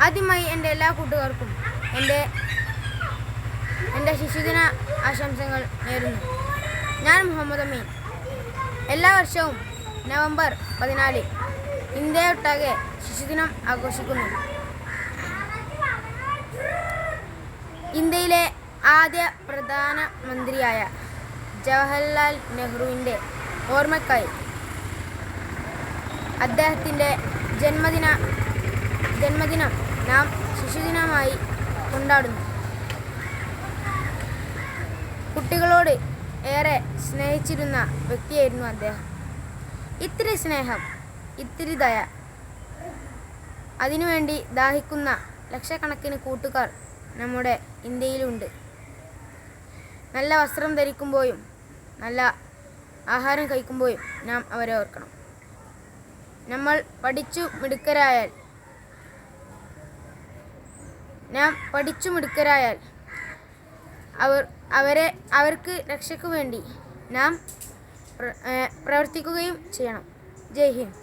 ആദ്യമായി എൻ്റെ എല്ലാ കൂട്ടുകാർക്കും എൻ്റെ ശിശുദിന ആശംസകൾ നേരുന്നു. ഞാൻ മുഹമ്മദ് അമീൻ. എല്ലാ വർഷവും നവംബർ 14 ഇന്ത്യയൊട്ടാകെ ശിശുദിനം ആഘോഷിക്കുന്നു. ഇന്ത്യയിലെ ആദ്യ പ്രധാനമന്ത്രിയായ ജവഹർലാൽ നെഹ്റുവിൻ്റെ ഓർമ്മയ്ക്കായി അദ്ദേഹത്തിൻ്റെ ജന്മദിനം നാം ശിശുദിനമായി കൊണ്ടാടുന്നു. കുട്ടികളോട് ഏറെ സ്നേഹിച്ചിരുന്ന വ്യക്തിയായിരുന്നു അദ്ദേഹം. ഇത്തിരി സ്നേഹം, ഇത്തിരി ദയ, അതിനുവേണ്ടി ദാഹിക്കുന്ന ലക്ഷക്കണക്കിന് കൂട്ടുകാർ നമ്മുടെ ഇന്ത്യയിലുണ്ട്. നല്ല വസ്ത്രം ധരിക്കുമ്പോഴും നല്ല ആഹാരം കഴിക്കുമ്പോഴും നാം അവരെ ഓർക്കണം. നമ്മൾ പഠിച്ചു മിടുക്കരായാൽ അവർക്ക് രക്ഷയ്ക്കു വേണ്ടി നാം പ്രവർത്തിക്കുകയും ചെയ്യണം. ജയ് ഹിന്ദ്.